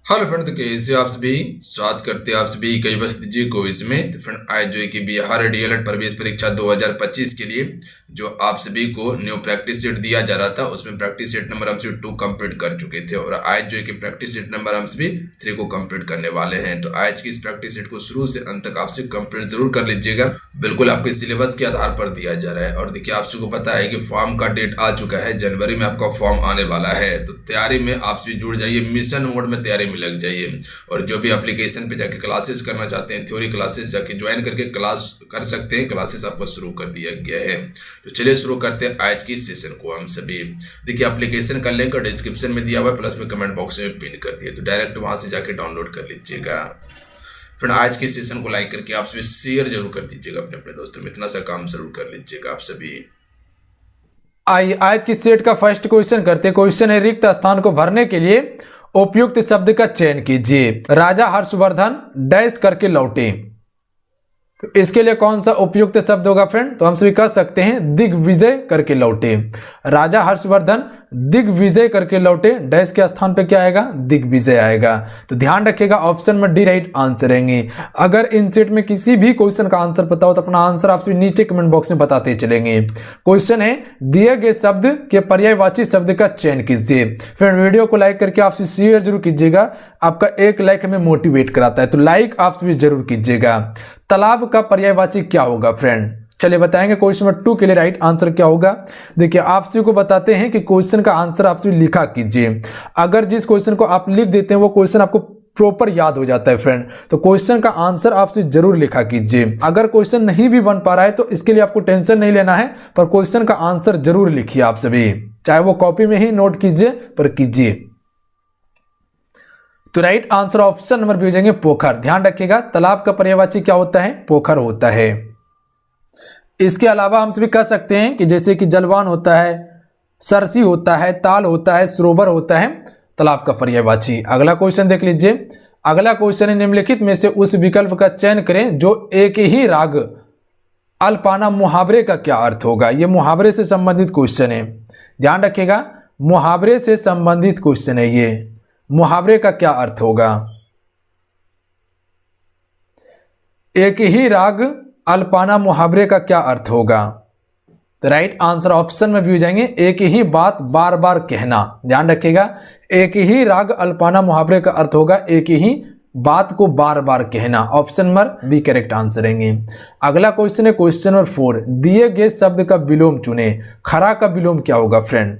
Hello friend, तो कैसे हो आप सभी। स्वागत करते हैं आप सभी कई बस्ती जी को इसमें। तो फ्रेंड आज जो है कि बिहार डीएलएड प्रवेश परीक्षा 2025 के लिए जो आप सभी को न्यू प्रैक्टिस सेट दिया जा रहा था, उसमें प्रैक्टिस सेट नंबर हम सभी 2 कंप्लीट कर चुके थे और आज जो है कि प्रैक्टिस सेट नंबर हम सभी 3 को कंप्लीट करने वाले हैं। तो आज की इस प्रैक्टिस सेट को शुरू से अंत तक आपसे कंप्लीट जरूर कर लीजिएगा, बिल्कुल आपके सिलेबस के आधार पर दिया जा रहा है। और देखिए आप सबको पता है कि फॉर्म का डेट आ चुका है, जनवरी में आपका फॉर्म आने वाला है। तो तैयारी में आप सभी जुड़ जाइए, मिशन मोड में तैयारी में लग जाइए और जो भी एप्लीकेशन पे जाके क्लासेस करना चाहते हैं, थ्योरी क्लासेस जाके ज्वाइन करके क्लास कर सकते हैं। क्लासेस आपको शुरू कर दिया गया है। तो चलिए शुरू करते हैं आज की सेशन को हम सभी। देखिए एप्लीकेशन का लिंक डिस्क्रिप्शन में दिया हुआ है, प्लस में कमेंट बॉक्स में पिन कर दिया, तो डायरेक्ट वहां से जाके डाउनलोड कर लीजिएगा। फिर आज के सेशन को लाइक करके आप सभी शेयर जरूर कर दीजिएगा अपने अपने दोस्तों में, इतना सा काम जरूर कर लीजिएगा आप सभी। आइए आज की सेट का फर्स्ट क्वेश्चन करते हैं। क्वेश्चन है रिक्त स्थान को भरने के लिए उपयुक्त शब्द का चयन कीजिए। राजा हर्षवर्धन डैश करके लौटे, तो इसके लिए कौन सा उपयुक्त शब्द होगा फ्रेंड? तो हम सभी कह सकते हैं दिग्विजय करके लौटे। राजा हर्षवर्धन दिग्विजय करके लौटे, डैश के स्थान पे क्या आएगा? दिग्विजय आएगा। तो ध्यान रखिएगा ऑप्शन में डी राइट आंसर रहेंगे। अगर इन सेट में किसी भी क्वेश्चन का आंसर पता हो तो अपना आंसर आप सभी नीचे कमेंट बॉक्स में बताते चलेंगे। क्वेश्चन है दिए गए शब्द के पर्यायवाची शब्द का चयन कीजिए। फ्रेंड वीडियो को लाइक करके आप सभी शेयर जरूर कीजिएगा, आपका एक लाइक हमें मोटिवेट कराता है, तो लाइक आप सभी जरूर कीजिएगा। तालाब का पर्यायवाची क्या होगा फ्रेंड? चलिए बताएंगे। क्वेश्चन नंबर 2 के लिए राइट आंसर क्या होगा? देखिए आप सभी को बताते हैं कि क्वेश्चन का आंसर आप सभी लिखा कीजिए। अगर जिस क्वेश्चन को आप लिख देते हैं वो क्वेश्चन आपको प्रॉपर याद हो जाता है फ्रेंड, तो क्वेश्चन का आंसर आप सभी जरूर लिखा कीजिए। अगर क्वेश्चन नहीं भी बन पा रहा है तो इसके लिए आपको टेंशन नहीं लेना है, पर क्वेश्चन का आंसर जरूर लिखिए आप सभी, चाहे वो कॉपी में ही नोट कीजिए पर कीजिए। तो right answer option number B हो जाएंगे पोखर। ध्यान रखिएगा तालाब का पर्यायवाची क्या होता है? पोखर होता है। इसके अलावा हम सभी कह सकते हैं कि जैसे कि जलवान होता है, सरसी होता है, ताल होता है, सरोवर होता है तालाब का पर्यायवाची। अगला क्वेश्चन देख लीजिए। अगला क्वेश्चन है निम्नलिखित में से उस विकल्प का चयन करें जो एक ही राग अल्पाना मुहावरे का क्या अर्थ होगा। यह मुहावरे से संबंधित क्वेश्चन है, ध्यान रखिएगा मुहावरे से संबंधित क्वेश्चन है। ये मुहावरे का क्या अर्थ होगा? एक ही राग अल्पाना मुहावरे का क्या अर्थ होगा? तो राइट आंसर ऑप्शन में भी हो जाएंगे एक ही बात बार बार कहना। ध्यान रखिएगा एक ही राग अल्पाना मुहावरे का अर्थ होगा एक ही बात को बार बार कहना। Option number B correct answer रहेंगे। अगला क्वेश्चन है क्वेश्चन नंबर 4। दिए गए शब्द का विलोम चुने। खरा का विलोम क्या होगा फ्रेंड?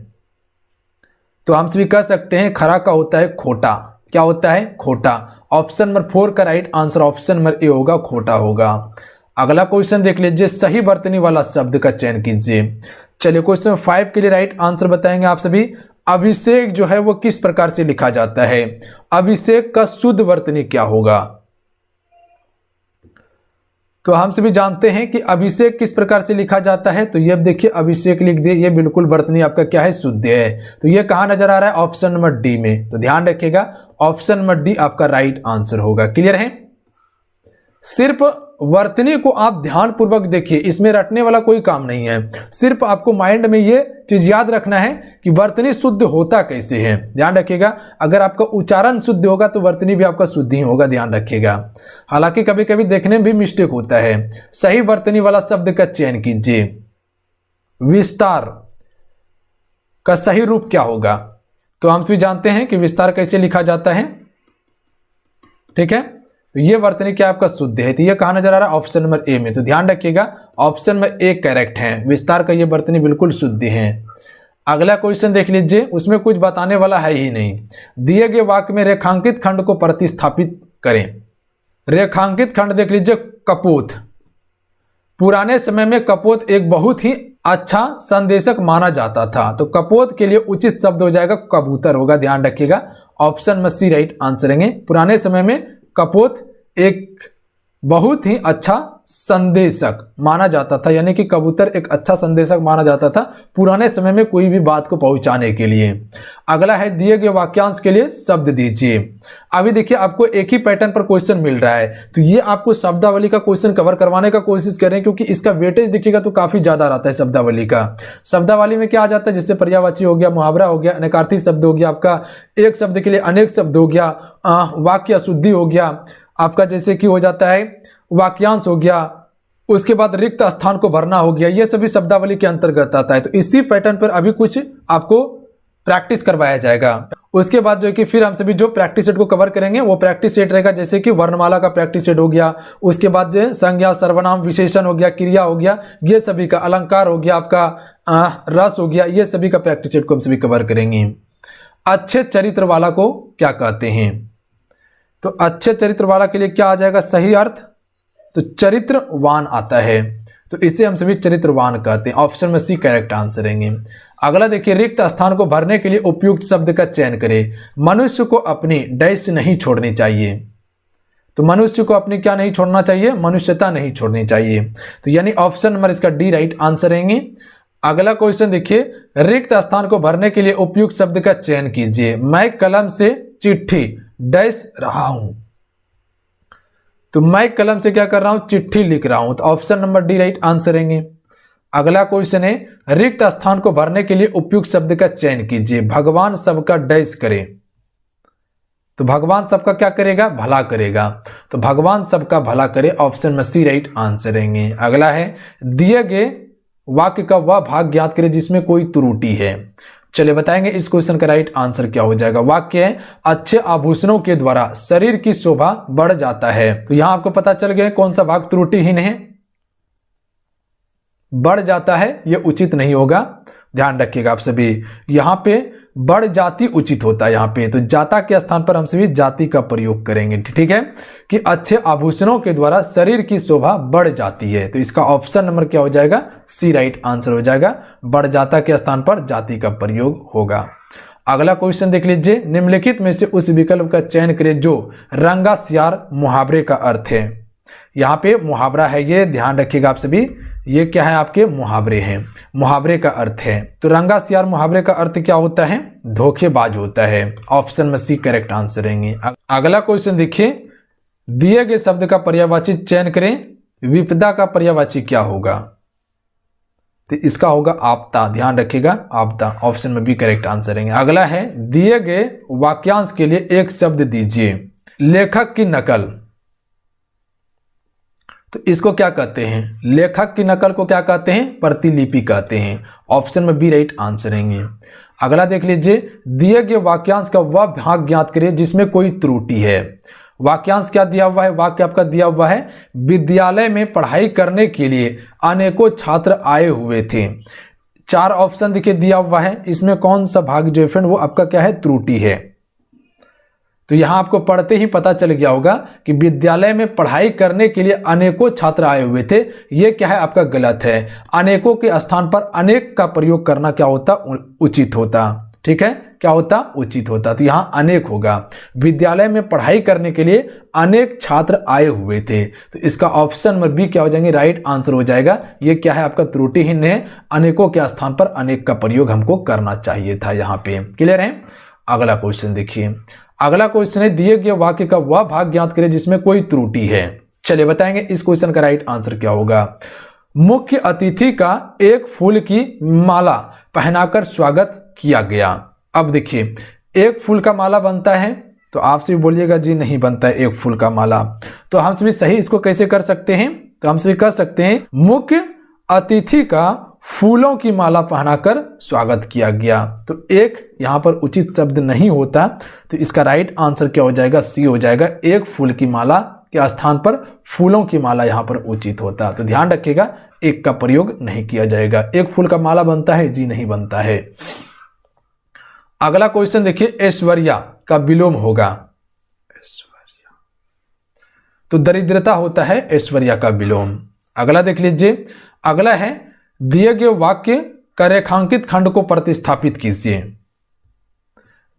तो हम सभी कह सकते हैं खरा का होता है खोटा। क्या होता है? खोटा। ऑप्शन नंबर 4 का right answer option number A होगा, खोटा होगा। अगला क्वेश्चन देख लीजिए। सही वर्तनी वाला शब्द का चयन कीजिए। चलिए क्वेश्चन 5 के लिए राइट आंसर बताएंगे आप सभी। अभिषेक जो है वो किस प्रकार से लिखा जाता है? अभिषेक का शुद्ध वर्तनी क्या होगा? तो हम सभी जानते हैं कि अभिषेक किस प्रकार से लिखा जाता है। तो ये देखिए अभिषेक लिख दिए, ये बिल्कुल वर्तनी आपका क्या है? शुद्ध है। तो ये कहां नजर आ रहा है? ऑप्शन नंबर डी में। तो ध्यान रखिएगा ऑप्शन नंबर डी आपका राइट आंसर होगा। क्लियर है? सिर्फ वर्तनी को आप ध्यान पूर्वक देखिए, इसमें रटने वाला कोई काम नहीं है। सिर्फ आपको माइंड में ये चीज याद रखना है कि वर्तनी शुद्ध होता कैसे है। ध्यान रखिएगा अगर आपका उच्चारण शुद्ध होगा तो वर्तनी भी आपका शुद्ध ही होगा, ध्यान रखिएगा। हालांकि कभी कभी देखने में भी मिस्टेक होता है। सही वर्तनी वाला शब्द का चयन कीजिए। विस्तार का सही रूप क्या होगा? तो हम सभी जानते हैं कि विस्तार कैसे लिखा जाता है, ठीक है। तो ये वर्तनी क्या आपका शुद्ध है, तो ये कहां नजर आ रहा है? ऑप्शन नंबर ए में। तो ध्यान रखिएगा ऑप्शन नंबर ए करेक्ट है, विस्तार का ये वर्तनी बिल्कुल शुद्ध है। अगला क्वेश्चन देख लीजिए, उसमें कुछ बताने वाला है ही नहीं। दिए गए वाक्य में रेखांकित खंड को प्रतिस्थापित करें। रेखांकित खंड देख लीजिए कपोत। पुराने समय में कपोत एक बहुत ही अच्छा संदेशक माना जाता था, तो कपोत के लिए उचित शब्द हो जाएगा कबूतर होगा। ध्यान रखिएगा ऑप्शन में सी राइट आंसर रहेंगे। पुराने समय में कपोत एक बहुत ही अच्छा संदेशक माना जाता था, यानी कि कबूतर एक अच्छा संदेशक माना जाता था पुराने समय में कोई भी बात को पहुंचाने के लिए। अगला है दिए गए वाक्यांश के लिए शब्द दीजिए। अभी देखिए आपको एक ही पैटर्न पर क्वेश्चन मिल रहा है, तो ये आपको शब्दावली का क्वेश्चन कवर करवाने का कोशिश करें, क्योंकि इसका वेटेज देखिएगा तो काफी ज्यादा रहता है शब्दावली का। शब्दावली में क्या आ जाता है, जैसे पर्यायवाची हो गया, मुहावरा हो गया, अनेकार्थी शब्द हो गया, आपका एक शब्द के लिए अनेक शब्द हो गया, वाक्य अशुद्धि हो गया, आपका जैसे कि हो जाता है वाक्यांश हो गया, उसके बाद रिक्त स्थान को भरना हो गया, ये सभी शब्दावली के अंतर्गत आता है। तो इसी पैटर्न पर अभी कुछ आपको प्रैक्टिस करवाया जाएगा। उसके बाद जो है कि फिर हम सभी जो प्रैक्टिस सेट को कवर करेंगे वो प्रैक्टिस सेट रहेगा, जैसे कि वर्णमाला का प्रैक्टिस सेट हो गया, उसके बाद जो संज्ञा, सर्वनाम, विशेषण हो गया, क्रिया हो गया, ये सभी का, अलंकार हो गया, आपका रस हो गया, ये सभी का प्रैक्टिस सेट को हम सभी कवर करेंगे। अच्छे चरित्र वाला को क्या कहते हैं, तो अच्छे चरित्र वाला के लिए क्या आ जाएगा सही अर्थ, तो चरित्रवान आता है, तो इसे हम सभी चरित्रवान कहते हैं। ऑप्शन में सी करेक्ट आंसर रहेंगे। अगला देखिए, रिक्त स्थान को भरने के लिए उपयुक्त शब्द का चयन करें। मनुष्य को अपनी डैश नहीं छोड़नी चाहिए, तो मनुष्य को अपनी क्या नहीं छोड़ना चाहिए, मनुष्यता नहीं छोड़नी चाहिए, तो यानी ऑप्शन नंबर इसका डी राइट आंसर रहेंगे। अगला क्वेश्चन देखिए, रिक्त स्थान को भरने के लिए उपयुक्त शब्द का चयन कीजिए। मैं कलम से चिट्ठी डैश रहा हूं, तो मैं कलम से क्या कर रहा हूं, चिट्ठी लिख रहा हूं, तो option number D right answer रहेंगे। अगला क्वेश्चन है, रिक्त स्थान को भरने के लिए उपयुक्त शब्द का चयन कीजिए। भगवान सबका डैश करे, तो भगवान सबका क्या करेगा, भला करेगा, तो भगवान सबका भला करे, ऑप्शन में सी राइट आंसर रहेंगे। अगला है, दिए गए वाक्य का वह भाग ज्ञात करें जिसमें कोई त्रुटि है। चलिए बताएंगे इस क्वेश्चन का राइट आंसर क्या हो जाएगा। वाक्य है, अच्छे आभूषणों के द्वारा शरीर की शोभा बढ़ जाता है, तो यहां आपको पता चल गया कौन सा भाग त्रुटिहीन है, बढ़ जाता है, यह उचित नहीं होगा, ध्यान रखिएगा आप सभी। यहां पे बढ़ जाति उचित होता है, यहाँ पे तो जाता के स्थान पर हम सभी जाति का प्रयोग करेंगे, ठीक है, कि अच्छे आभूषणों के द्वारा शरीर की शोभा बढ़ जाती है, तो इसका ऑप्शन नंबर क्या हो जाएगा, सी राइट आंसर हो जाएगा। बढ़ जाता के स्थान पर जाति का प्रयोग होगा। अगला क्वेश्चन देख लीजिए, निम्नलिखित में से उस विकल्प का चयन करें जो रंगा सियार मुहावरे का अर्थ है। यहाँ पे मुहावरा है, ये ध्यान रखिएगा आप सभी, ये क्या है आपके मुहावरे हैं, मुहावरे का अर्थ है, तो रंगा सियार मुहावरे का अर्थ क्या होता है, धोखेबाज होता है, ऑप्शन में सी करेक्ट आंसर रहेंगे। अगला क्वेश्चन देखिए, दिए गए शब्द का पर्यायवाची चयन करें, विपदा का पर्यायवाची क्या होगा, तो इसका होगा आपदा, ध्यान रखिएगा आपदा, ऑप्शन में बी करेक्ट आंसर रहेंगे। अगला है, दिए गए वाक्यांश के लिए एक शब्द दीजिए। लेखक की नकल, तो इसको क्या कहते हैं, लेखक की नकल को क्या कहते हैं, प्रतिलिपि कहते हैं, ऑप्शन में बी राइट आंसर रहेंगे। अगला देख लीजिए, दिए गए वाक्यांश का वह भाग ज्ञात करिए जिसमें कोई त्रुटि है। वाक्यांश क्या दिया हुआ है, वाक्य आपका दिया हुआ है, विद्यालय में पढ़ाई करने के लिए अनेकों छात्र आए हुए थे। 4 ऑप्शन देखिए दिया हुआ है, इसमें कौन सा भाग जो फ्रेंड वो आपका क्या है, त्रुटि है, तो यहां आपको पढ़ते ही पता चल गया होगा कि विद्यालय में पढ़ाई करने के लिए अनेकों छात्र आए हुए थे, ये क्या है आपका गलत है। अनेकों के स्थान पर अनेक का प्रयोग करना क्या होता, उचित होता, ठीक है, क्या होता, उचित होता, तो यहां अनेक होगा। विद्यालय में पढ़ाई करने के लिए अनेक छात्र आए हुए थे, तो इसका ऑप्शन नंबर बी क्या हो जाएंगे, राइट आंसर हो जाएगा। ये क्या है आपका त्रुटिहीन है, अनेकों के स्थान पर अनेक का प्रयोग हमको करना चाहिए था, यहाँ पे क्लियर है। अगला क्वेश्चन देखिए, अगला क्वेश्चन है, दिए गए वाक्य का वह भाग ज्ञात करें जिसमें कोई त्रुटि है। चलिए बताएंगे इस क्वेश्चन का राइट आंसर क्या होगा। मुख्य अतिथि का एक फूल की माला पहनाकर स्वागत किया गया। अब देखिए, एक फूल का माला बनता है, तो आपसे भी बोलिएगा जी नहीं बनता है एक फूल का माला, तो हम सभी सही इसको कैसे कर सकते हैं, तो हम सभी कर सकते हैं, मुख्य अतिथि का फूलों की माला पहनाकर स्वागत किया गया, तो एक यहां पर उचित शब्द नहीं होता, तो इसका राइट आंसर क्या हो जाएगा, सी हो जाएगा। एक फूल की माला के स्थान पर फूलों की माला यहां पर उचित होता, तो ध्यान रखिएगा एक का प्रयोग नहीं किया जाएगा। एक फूल का माला बनता है, जी नहीं बनता है। अगला क्वेश्चन देखिए, ऐश्वर्या का विलोम होगा, ऐश्वर्या, तो दरिद्रता होता है ऐश्वर्या का विलोम। अगला देख लीजिए, अगला है, दिए गए वाक्य का रेखांकित खंड को प्रतिस्थापित कीजिए।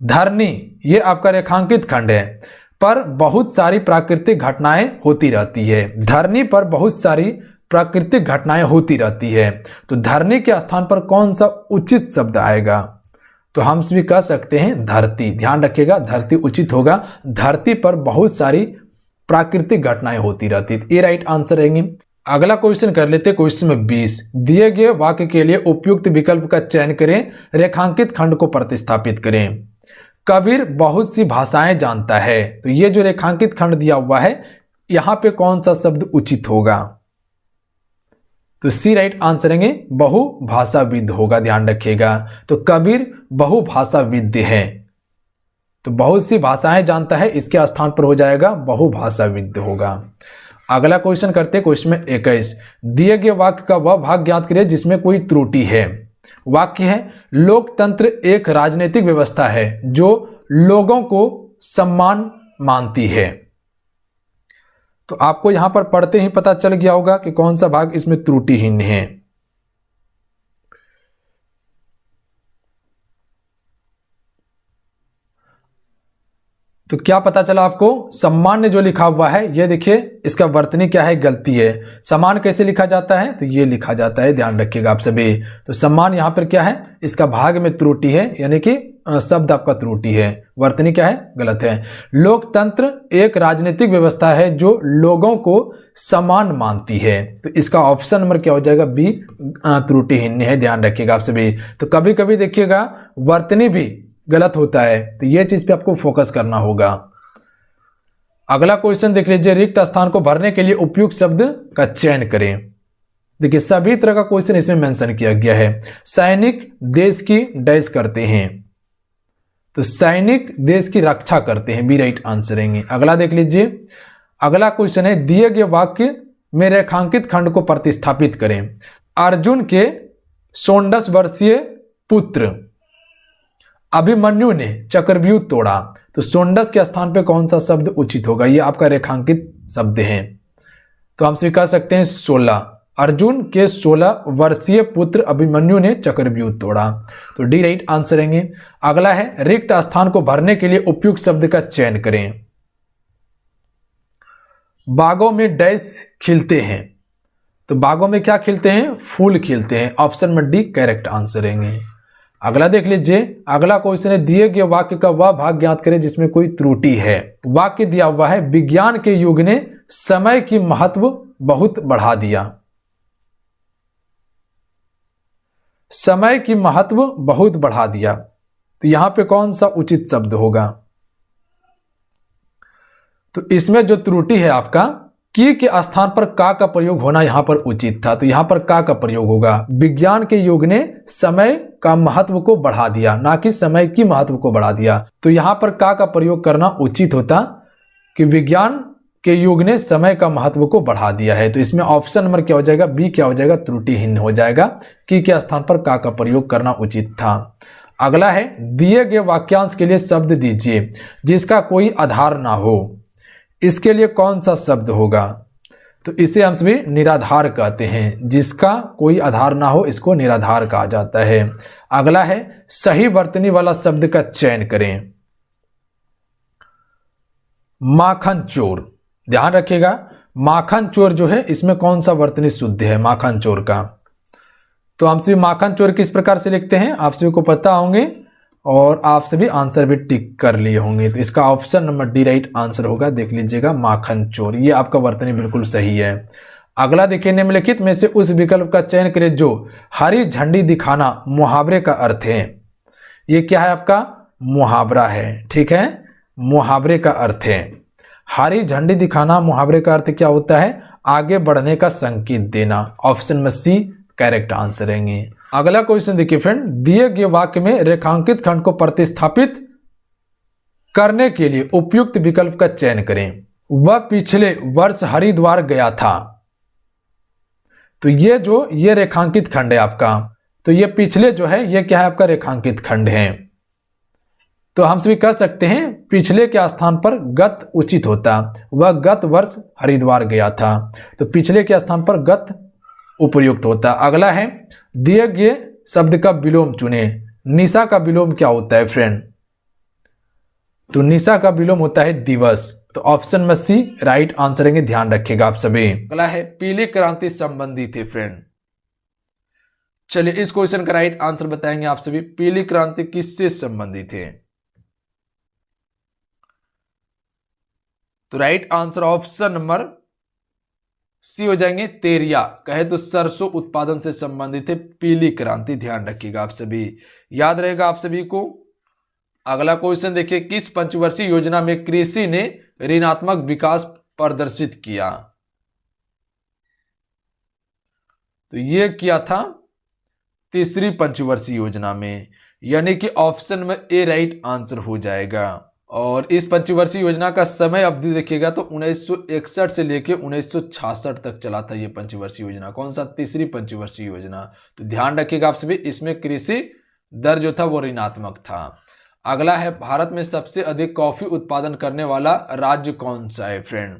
धरनी, ये आपका रेखांकित खंड है, पर बहुत सारी प्राकृतिक घटनाएं होती रहती है। धरनी पर बहुत सारी प्राकृतिक घटनाएं होती रहती है। तो धरनी के स्थान पर कौन सा उचित शब्द आएगा? तो हम भी कह सकते हैं धरती। ध्यान रखिएगा, धरती उचित होगा। धरती पर बहुत सारी प्राकृतिक घटनाएं होती रहती है। ये राइट आंसर रहेंगे। अगला क्वेश्चन कर लेते हैं। क्वेश्चन में 20, दिए गए वाक्य के लिए उपयुक्त विकल्प का चयन करें, रेखांकित खंड को प्रतिस्थापित करें। कबीर बहुत सी भाषाएं जानता है। तो ये जो रेखांकित खंड दिया हुआ है, यहां पे कौन सा शब्द उचित होगा? तो सी राइट आंसर रहेंगे, बहुभाषाविद होगा। ध्यान रखिएगा। तो कबीर बहुभाषाविद है। तो बहुत सी भाषाएं जानता है, इसके स्थान पर हो जाएगा बहुभाषाविद होगा। अगला क्वेश्चन करते हैं। क्वेश्चन में 21, दिए गए वाक्य का वह भाग ज्ञात करें जिसमें कोई त्रुटि है। वाक्य है, लोकतंत्र एक राजनीतिक व्यवस्था है जो लोगों को सम्मान मानती है। तो आपको यहां पर पढ़ते ही पता चल गया होगा कि कौन सा भाग इसमें त्रुटिहीन है। तो क्या पता चला आपको? सम्मान जो लिखा हुआ है, ये देखिए इसका वर्तनी क्या है, गलती है। समान कैसे लिखा जाता है? तो ये लिखा जाता है। ध्यान रखिएगा आप सभी। तो सम्मान यहां पर क्या है, इसका भाग में त्रुटि है, यानी कि शब्द आपका त्रुटि है। वर्तनी क्या है, गलत है। लोकतंत्र एक राजनीतिक व्यवस्था है जो लोगों को समान मानती है। तो इसका ऑप्शन नंबर क्या हो जाएगा? बी त्रुटिहीन है। ध्यान रखिएगा आप सभी। तो कभी कभी देखिएगा वर्तनी भी गलत होता है, तो यह चीज पे आपको फोकस करना होगा। अगला क्वेश्चन देख लीजिए, रिक्त स्थान को भरने के लिए उपयुक्त शब्द का चयन करें। देखिए सभी तरह का क्वेश्चन इसमें मेंशन किया गया है। सैनिक देश की डैश करते हैं। तो सैनिक देश की रक्षा करते हैं, बी राइट आंसर रहेंगे। अगला देख लीजिए। अगला क्वेश्चन है, दिए गए वाक्य में रेखांकित खंड को प्रतिस्थापित करें। अर्जुन के 16 वर्षीय पुत्र अभिमन्यु ने चक्रव्यूह तोड़ा। तो 16 के स्थान पे कौन सा शब्द उचित होगा? ये आपका रेखांकित शब्द है। तो हम कह सकते हैं 16। अर्जुन के 16 वर्षीय पुत्र अभिमन्यु ने चक्रव्यूह तोड़ा। तो डी राइट आंसर रहेंगे। अगला है, रिक्त स्थान को भरने के लिए उपयुक्त शब्द का चयन करें। बागों में डैश खिलते हैं। तो बागों में क्या खिलते हैं? फूल खिलते हैं। ऑप्शन में डी करेक्ट आंसर रहेंगे। अगला देख लीजिए। अगला क्वेश्चन है, दिए गए वाक्य का वह भाग ज्ञात करें जिसमें कोई त्रुटि है। वाक्य दिया हुआ है, विज्ञान के युग ने समय की महत्व बहुत बढ़ा दिया। समय की महत्व बहुत बढ़ा दिया। तो यहां पे कौन सा उचित शब्द होगा? तो इसमें जो त्रुटि है आपका, की के स्थान पर का का प्रयोग होना यहां पर उचित था। तो यहां पर का प्रयोग होगा। विज्ञान के युग ने समय का महत्व को बढ़ा दिया, ना कि समय की महत्व को बढ़ा दिया। तो यहां पर का प्रयोग करना उचित होता कि विज्ञान के युग ने समय का महत्व को बढ़ा दिया है। तो इसमें ऑप्शन नंबर क्या हो जाएगा? बी क्या हो जाएगा? त्रुटिहीन हो जाएगा। की के स्थान पर का प्रयोग करना उचित था। अगला है, दिए गए वाक्यांश के लिए शब्द दीजिए जिसका कोई आधार ना हो। इसके लिए कौन सा शब्द होगा? तो इसे हम सभी निराधार कहते हैं। जिसका कोई आधार ना हो, इसको निराधार कहा जाता है। अगला है, सही वर्तनी वाला शब्द का चयन करें। माखन चोर। ध्यान रखिएगा, माखन चोर जो है, इसमें कौन सा वर्तनी शुद्ध है माखन चोर का? तो हम सभी माखन चोर किस प्रकार से लिखते हैं आप सभी को पता होंगे, और आप सभी आंसर भी टिक कर लिए होंगे। तो इसका option number D right answer होगा। देख लीजिएगा, माखन चोर। ये आपका वर्तनी बिल्कुल सही है। अगला देखिए, निम्नलिखित में से उस विकल्प का चयन करें जो हरी झंडी दिखाना मुहावरे का अर्थ है। ये क्या है आपका? मुहावरा है। ठीक है, मुहावरे का अर्थ है। हरी झंडी दिखाना मुहावरे का अर्थ क्या होता है? आगे बढ़ने का संकेत देना। ऑप्शन में सी करेक्ट आंसर रहेंगे। अगला क्वेश्चन देखिए फ्रेंड, दिए गए वाक्य में रेखांकित खंड को प्रतिस्थापित करने के लिए उपयुक्त विकल्प का चयन करें। वह पिछले वर्ष हरिद्वार गया था। तो ये रेखांकित खंड है आपका। तो ये पिछले जो है, ये क्या है आपका? रेखांकित खंड है। तो हम सभी कह सकते हैं पिछले के स्थान पर गत उचित होता। वह गत वर्ष हरिद्वार गया था। तो पिछले के स्थान पर गत उपयुक्त होता। अगला है, दिए गए शब्द का विलोम चुने। निशा का विलोम क्या होता है फ्रेंड? तो निशा का विलोम होता है दिवस। तो ऑप्शन में सी राइट आंसर है, ध्यान रखिएगा आप सभी। अगला है पीली क्रांति संबंधी थे फ्रेंड। चलिए इस क्वेश्चन का राइट आंसर बताएंगे आप सभी। पीली क्रांति किससे संबंधित है? तो right answer option number C हो जाएंगे तेरिया। कहे तो सरसों उत्पादन से संबंधित है पीली क्रांति, ध्यान रखिएगा आप सभी, याद रहेगा आप सभी को। अगला क्वेश्चन देखिए, किस पंचवर्षीय योजना में कृषि ने ऋणात्मक विकास प्रदर्शित किया? तो यह किया था तीसरी पंचवर्षीय योजना में, यानी कि ऑप्शन में ए राइट आंसर हो जाएगा। और इस पंचवर्षीय योजना का समय अवधि देखिएगा तो 1961 से लेकर 1966 तक चला था ये पंचवर्षीय योजना। कौन सा? तीसरी पंचवर्षीय योजना। तो ध्यान रखिएगा आप सभी, इसमें कृषि दर जो था वो ऋणात्मक था। अगला है, भारत में सबसे अधिक कॉफी उत्पादन करने वाला राज्य कौन सा है फ्रेंड?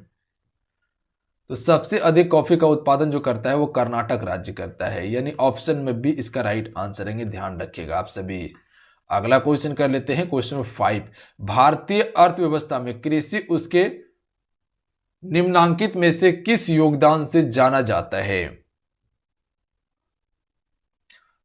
तो सबसे अधिक कॉफी का उत्पादन जो करता है वो कर्नाटक राज्य करता है, यानी ऑप्शन में बी इसका राइट आंसर है, ध्यान रखिएगा आप सभी। अगला क्वेश्चन कर लेते हैं, क्वेश्चन नंबर 5। भारतीय अर्थव्यवस्था में कृषि उसके निम्नांकित में से किस योगदान से जाना जाता है?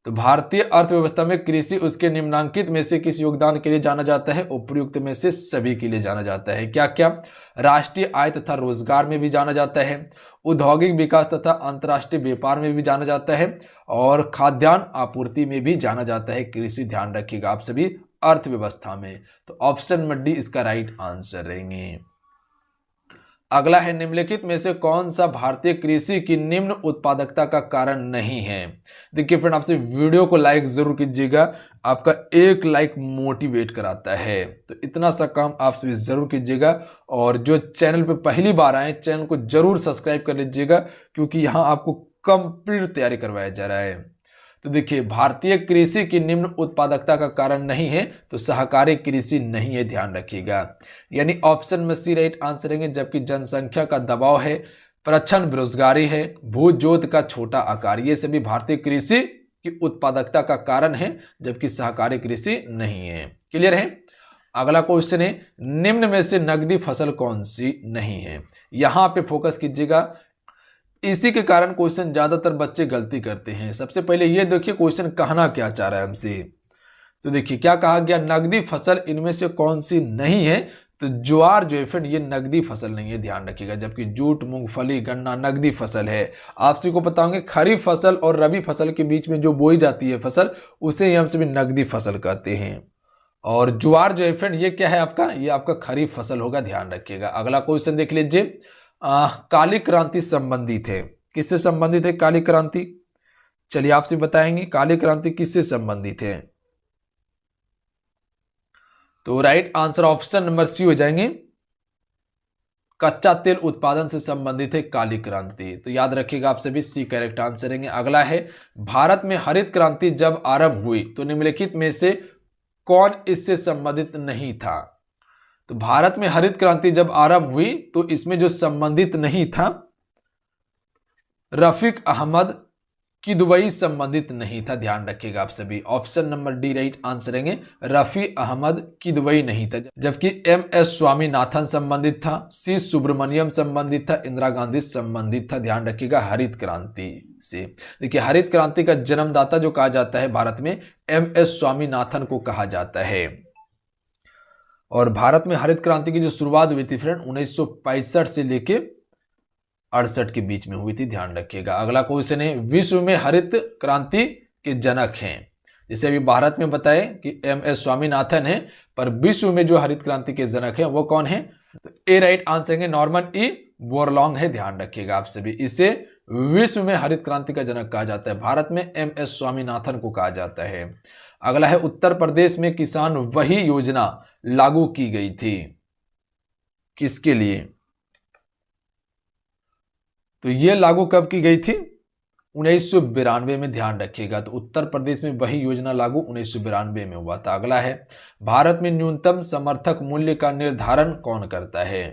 तो भारतीय अर्थव्यवस्था में कृषि उसके निम्नांकित में से किस योगदान के लिए जाना जाता है? उपयुक्त में से सभी के लिए जाना जाता है। क्या क्या? राष्ट्रीय आय तथा रोजगार में भी जाना जाता है, औद्योगिक विकास तथा अंतर्राष्ट्रीय व्यापार में भी जाना जाता है, और खाद्यान्न आपूर्ति में भी जाना जाता है कृषि, ध्यान रखिएगा आप सभी, अर्थव्यवस्था में। तो ऑप्शन में डी इसका राइट आंसर रहेंगे। अगला है, निम्नलिखित में से कौन सा भारतीय कृषि की निम्न उत्पादकता का कारण नहीं है? देखिए फ्रेंड, आपसे वीडियो को लाइक जरूर कीजिएगा, आपका एक लाइक मोटिवेट कराता है, तो इतना सा काम आप सभी जरूर कीजिएगा। और जो चैनल पे पहली बार आए, चैनल को जरूर सब्सक्राइब कर लीजिएगा, क्योंकि यहाँ आपको कंप्लीट तैयारी करवाया जा रहा है। तो देखिए, भारतीय कृषि की निम्न उत्पादकता का कारण नहीं है, तो सहकारी कृषि नहीं है, ध्यान रखिएगा, यानी ऑप्शन में सी राइट आंसर रहेंगे। जबकि जनसंख्या का दबाव है, प्रच्छन्न बेरोजगारी है, भू जोत का छोटा आकार, ये सभी भारतीय कृषि की उत्पादकता का कारण है, जबकि सहकारी कृषि नहीं है। क्लियर है? अगला क्वेश्चन है, निम्न में से नकदी फसल कौन सी नहीं है? यहां पे फोकस कीजिएगा, इसी के कारण क्वेश्चन ज्यादातर बच्चे गलती करते हैं। सबसे पहले ये देखिए क्वेश्चन कहना क्या चाह रहा है हमसे। तो देखिए क्या कहा गया, नकदी फसल इनमें से कौन सी नहीं है? तो ज्वार जो है फ्रेंड ये नकदी फसल नहीं है, ध्यान रखिएगा। जबकि जूट, मूंगफली, गन्ना नकदी फसल है। आप सभी को पता होंगे खरीफ फसल और रबी फसल के बीच में जो बोई जाती है फसल, उसे हम सभी नकदी फसल कहते हैं। और ज्वार जो है फ्रेंड ये क्या है आपका? ये आपका खरीफ फसल होगा, ध्यान रखिएगा। अगला क्वेश्चन देख लीजिए, काली क्रांति संबंधित है, किससे संबंधित है काली क्रांति? चलिए आपसे बताएंगे काली क्रांति किससे संबंधित है। तो right answer option number C हो जाएंगे, कच्चा तेल उत्पादन से संबंधित है काली क्रांति। तो याद रखिएगा आप सभी, सी करेक्ट आंसर रहेंगे। अगला है, भारत में हरित क्रांति जब आरंभ हुई तो निम्नलिखित में से कौन इससे संबंधित नहीं था? तो भारत में हरित क्रांति जब आरंभ हुई तो इसमें जो संबंधित नहीं था, रफीक अहमद किदवई संबंधित नहीं था, ध्यान रखिएगा आप सभी। Option number D right answer रहेंगे, रफी अहमद किदवई नहीं था। जबकि MS स्वामीनाथन संबंधित था, सी सुब्रमण्यम संबंधित था, इंदिरा गांधी संबंधित था, ध्यान रखिएगा हरित क्रांति से। देखिए हरित क्रांति का जन्मदाता जो कहा जाता है भारत में, MS स्वामीनाथन को कहा जाता है। और भारत में हरित क्रांति की जो शुरुआत हुई थी फ्रेंड 1965 से लेके 68 के बीच में हुई थी, ध्यान रखिएगा। अगला क्वेश्चन है, विश्व में हरित क्रांति के जनक हैं? जैसे अभी भारत में बताए कि MS स्वामीनाथन है, पर विश्व में जो हरित क्रांति के जनक हैं वो कौन है? तो ए राइट आंसर है नॉर्मन ई बोरलॉन्ग है, ध्यान रखिएगा आप सभी। इसे विश्व में हरित क्रांति का जनक कहा जाता है, भारत में MS स्वामीनाथन को कहा जाता है। अगला है, उत्तर प्रदेश में किसान वही योजना लागू की गई थी, किसके लिए? तो यह लागू कब की गई थी? 1992 में, ध्यान रखिएगा। तो उत्तर प्रदेश में वही योजना लागू 1992 में हुआ था। अगला है, भारत में न्यूनतम समर्थक मूल्य का निर्धारण कौन करता है?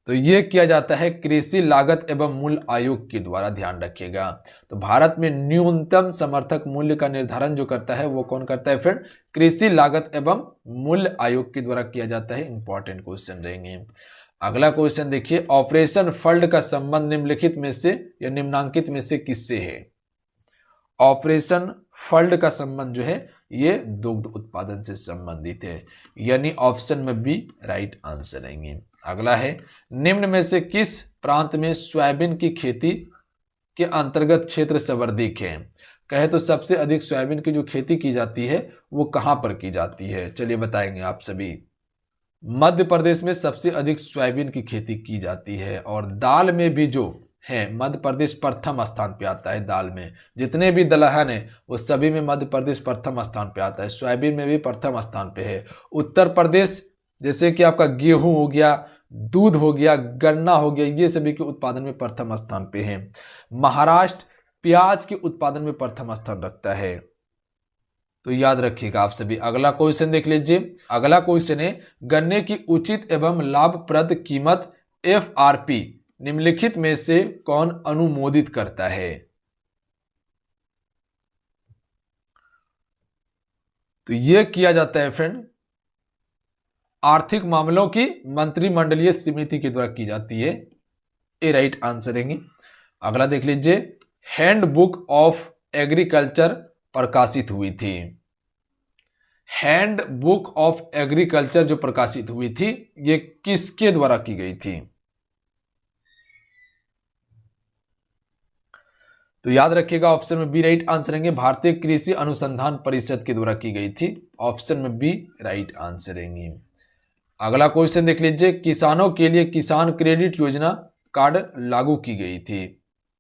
तो ये किया जाता है कृषि लागत एवं मूल्य आयोग के द्वारा, ध्यान रखिएगा। तो भारत में न्यूनतम समर्थक मूल्य का निर्धारण जो करता है वो कौन करता है फ्रेंड? कृषि लागत एवं मूल्य आयोग के द्वारा किया जाता है। इंपॉर्टेंट क्वेश्चन रहेंगे। अगला क्वेश्चन देखिए, ऑपरेशन फ्लड का संबंध निम्नलिखित में से या निम्नांकित में से किससे है? ऑपरेशन फ्लड का संबंध जो है ये दुग्ध उत्पादन से संबंधित है, यानी ऑप्शन में बी राइट आंसर रहेंगे। अगला है, निम्न में से किस प्रांत में सोयाबीन की खेती के अंतर्गत क्षेत्र सर्वाधिक है? कहे तो सबसे अधिक सोयाबीन की जो खेती की जाती है वो कहां पर की जाती है? चलिए बताएंगे आप सभी। मध्य प्रदेश में सबसे अधिक सोयाबीन की खेती की जाती है, और दाल में भी जो है मध्य प्रदेश प्रथम स्थान पे आता है। दाल में जितने भी दलहन है वो सभी में मध्य प्रदेश प्रथम स्थान पे आता है। सोयाबीन में भी प्रथम स्थान पे है। उत्तर प्रदेश जैसे कि आपका गेहूं हो गया, दूध हो गया, गन्ना हो गया, ये सभी के उत्पादन में प्रथम स्थान पे है। महाराष्ट्र प्याज के उत्पादन में प्रथम स्थान रखता है। तो याद रखिएगा आप सभी। अगला क्वेश्चन देख लीजिए। अगला क्वेश्चन है, गन्ने की उचित एवं लाभप्रद कीमत FRP निम्नलिखित में से कौन अनुमोदित करता है? तो यह किया जाता है फ्रेंड आर्थिक मामलों की मंत्रिमंडलीय समिति के द्वारा की जाती है। ए राइट आंसर रहेंगे। अगला देख लीजिए, हैंडबुक ऑफ एग्रीकल्चर प्रकाशित हुई थी। हैंडबुक ऑफ एग्रीकल्चर जो प्रकाशित हुई थी ये किसके द्वारा की गई थी? तो याद रखिएगा ऑप्शन में बी राइट आंसर रहेंगे, भारतीय कृषि अनुसंधान परिषद के द्वारा की गई थी। ऑप्शन में बी राइट आंसर रहेंगे। अगला क्वेश्चन देख लीजिए, किसानों के लिए किसान क्रेडिट योजना कार्ड लागू की गई थी।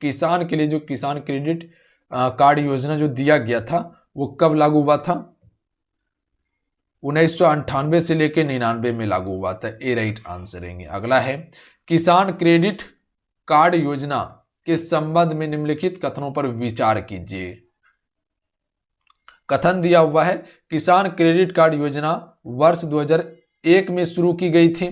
किसान के लिए जो किसान क्रेडिट कार्ड योजना जो दिया गया था वो कब लागू हुआ था? 1998 से लेकर 99 में लागू हुआ था। ए राइट आंसर रहेंगे। अगला है, किसान क्रेडिट कार्ड योजना के संबंध में निम्नलिखित कथनों पर विचार कीजिए। कथन दिया हुआ है, किसान क्रेडिट कार्ड योजना वर्ष 2001 में शुरू की गई थी।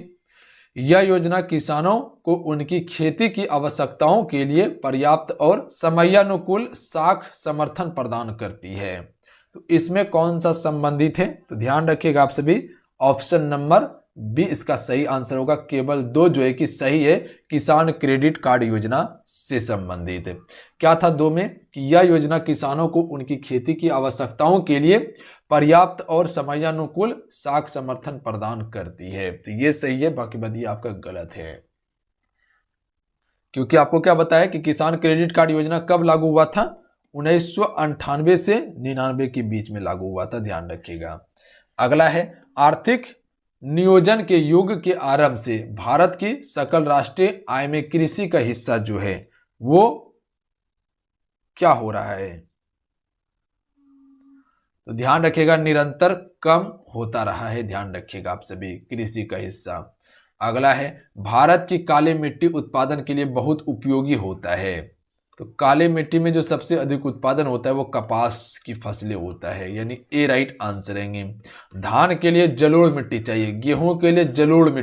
यह योजना किसानों को उनकी खेती की आवश्यकताओं के लिए पर्याप्त और समयानुकूल साख समर्थन प्रदान करती है। तो इसमें कौन सा संबंधित है? तो ध्यान रखिएगा आप सभी, ऑप्शन नंबर बी इसका सही आंसर होगा। केवल दो जो है कि सही है, किसान क्रेडिट कार्ड योजना से संबंधित है। क्या था दो में? कि यह योजना किसानों को उनकी खेती की आवश्यकताओं के लिए पर्याप्त और समयानुकूल साख समर्थन प्रदान करती है। तो ये सही है, बाकी बदी आपका गलत है, क्योंकि आपको क्या बताया कि किसान क्रेडिट कार्ड योजना कब लागू हुआ था? 1998 से 99 के बीच में लागू हुआ था, ध्यान रखिएगा। अगला है, आर्थिक नियोजन के युग के आरंभ से भारत की सकल राष्ट्रीय आय में कृषि का हिस्सा जो है वो क्या हो रहा है? तो ध्यान रखिएगा निरंतर कम होता रहा है। ध्यान रखिएगा आप सभी, कृषि का हिस्सा। अगला है, भारत की काली मिट्टी उत्पादन के लिए बहुत उपयोगी होता है। तो काली मिट्टी में जो सबसे अधिक उत्पादन होता है वो कपास की फसलें होता है, यानी ए राइट आंसर रहेंगे। धान के लिए जलोढ़ मिट्टी चाहिए, गेहूं के लिए जलोढ़ मिट्टी